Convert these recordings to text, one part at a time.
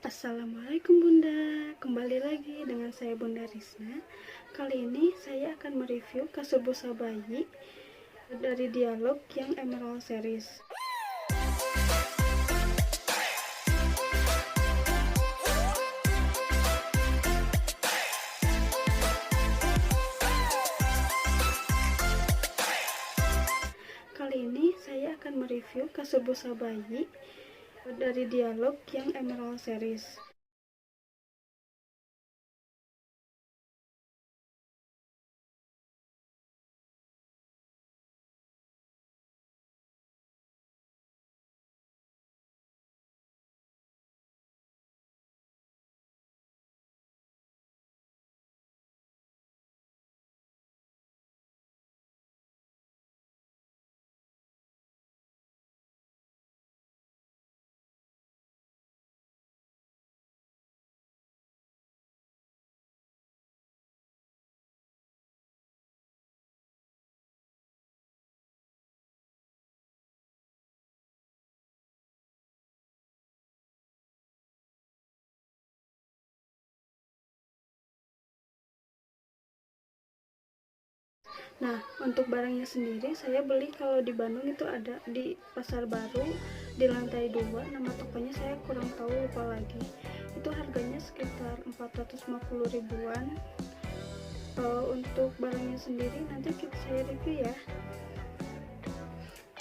Assalamualaikum Bunda, kembali lagi dengan saya Bunda Risna. Kali ini saya akan mereview kasur busa bayi dari Dialog yang Emerald Series. Kali ini saya akan mereview kasur busa bayi dari Dialog yang Emerald Series. Nah, untuk barangnya sendiri saya beli kalau di Bandung itu ada di Pasar Baru di lantai 2. Nama tokonya saya kurang tahu, lupa lagi. Itu harganya sekitar 450 ribuan. Untuk barangnya sendiri nanti saya review ya.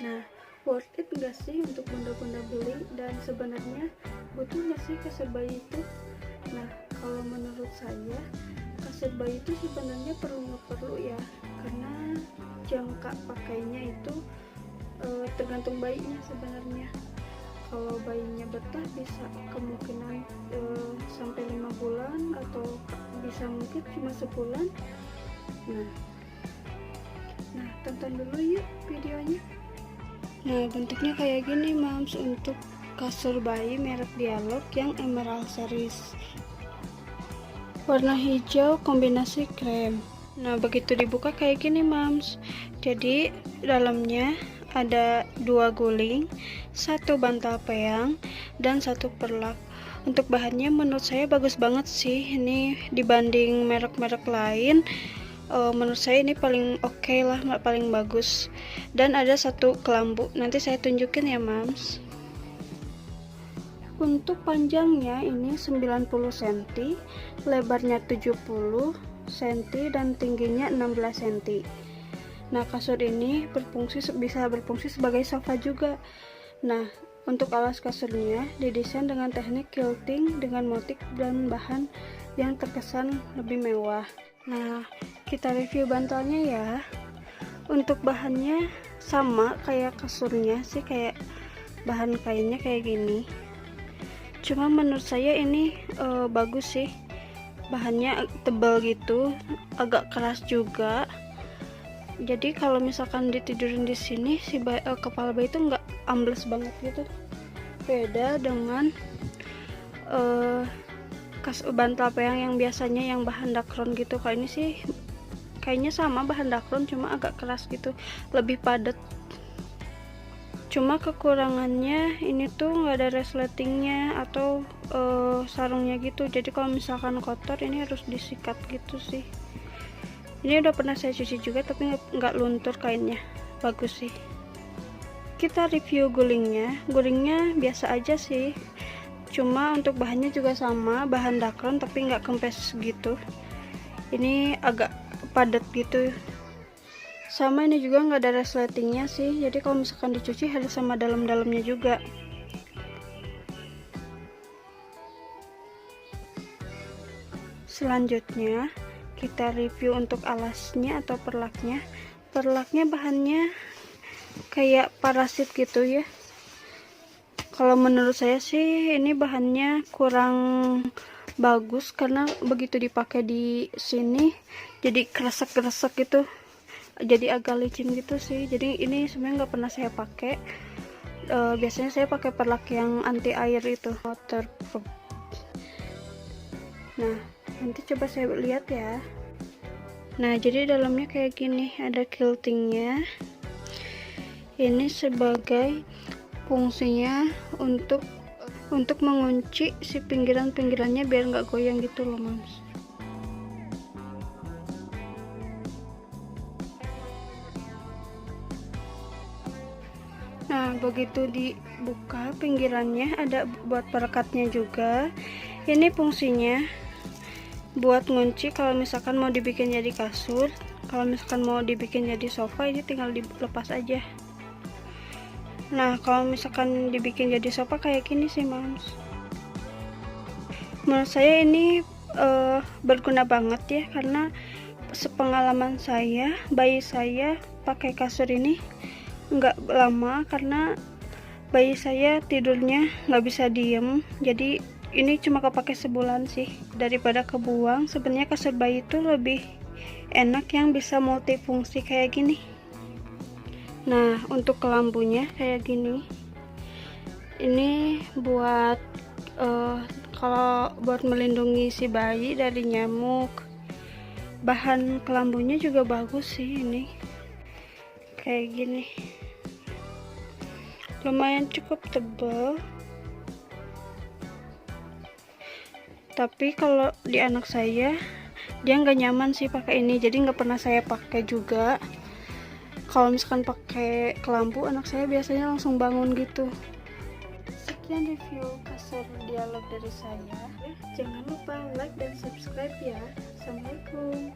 Nah, worth it nggak sih untuk bunda-bunda beli, dan sebenarnya butuh nggak sih kasur bayi itu? Nah, kalau menurut saya kasur bayi itu sebenarnya perlu ya, karena jangka pakainya itu tergantung bayinya sebenarnya. Kalau bayinya betah bisa kemungkinan sampai 5 bulan, atau bisa mungkin cuma sebulan. Nah, tonton dulu yuk videonya. Nah, bentuknya kayak gini mams, untuk kasur bayi merek Dialog yang Emerald Series. Warna hijau kombinasi krem. Nah, begitu dibuka kayak gini mams. Jadi dalamnya ada 2 guling, 1 bantal peyang, dan 1 perlak. Untuk bahannya menurut saya bagus banget sih. Ini dibanding merek-merek lain, menurut saya ini paling oke lah, paling bagus. Dan ada 1 kelambu, nanti saya tunjukin ya mams. Untuk panjangnya ini 90 cm, lebarnya 70 cm, dan tingginya 16 cm. Nah, kasur ini bisa berfungsi sebagai sofa juga. Nah, untuk alas kasurnya didesain dengan teknik quilting dengan motif dan bahan yang terkesan lebih mewah. Nah, kita review bantalnya ya. Untuk bahannya sama kayak kasurnya sih, kayak bahan kainnya kayak gini. Cuma menurut saya ini bagus sih, bahannya tebal gitu, agak keras juga. Jadi kalau misalkan ditidurin di sini si kepala bayi itu nggak ambles banget gitu. Beda dengan bantal peyang yang biasanya yang bahan dakron gitu. Kalau ini sih kayaknya sama bahan dakron, cuma agak keras gitu, lebih padat. Cuma kekurangannya ini tuh nggak ada resletingnya atau sarungnya gitu. Jadi kalau misalkan kotor ini harus disikat gitu sih. Ini udah pernah saya cuci juga, tapi nggak luntur kainnya, bagus sih. Kita review gulingnya biasa aja sih, cuma untuk bahannya juga sama, bahan dakron tapi nggak kempes gitu. Ini agak padat gitu. Sama ini juga nggak ada resletingnya sih, jadi kalau misalkan dicuci harus sama dalam-dalamnya juga. Selanjutnya kita review untuk alasnya atau perlaknya. Perlaknya bahannya kayak parasit gitu ya. Kalau menurut saya sih ini bahannya kurang bagus, karena begitu dipakai di sini jadi kresek-kresek gitu, jadi agak licin gitu sih. Jadi ini sebenarnya nggak pernah saya pakai. Biasanya saya pakai perlak yang anti air itu, waterproof. Nah, nanti coba saya lihat ya. Nah, jadi dalamnya kayak gini, ada quiltingnya. Ini sebagai fungsinya untuk untuk mengunci si pinggiran-pinggirannya biar nggak goyang gitu loh Mams. Nah, begitu dibuka pinggirannya ada buat perekatnya juga. Ini fungsinya buat ngunci kalau misalkan mau dibikin jadi kasur, kalau misalkan mau dibikin jadi sofa, ini tinggal dilepas aja. Nah, kalau misalkan dibikin jadi sofa kayak gini sih Mams, menurut saya ini berguna banget ya, karena sepengalaman saya, bayi saya pakai kasur ini nggak lama karena bayi saya tidurnya nggak bisa diem, jadi ini cuma kepake sebulan sih, daripada kebuang. Sebenarnya kasur bayi itu lebih enak yang bisa multifungsi kayak gini. Nah, untuk kelambunya kayak gini, ini buat kalau buat melindungi si bayi dari nyamuk. Bahan kelambunya juga bagus sih, ini kayak gini, lumayan cukup tebal. Tapi kalau di anak saya, dia nggak nyaman sih pakai ini, jadi nggak pernah saya pakai juga. Kalau misalkan pakai kelambu, anak saya biasanya langsung bangun gitu. Sekian review kasur dialog dari saya. Jangan lupa like dan subscribe ya. Assalamualaikum.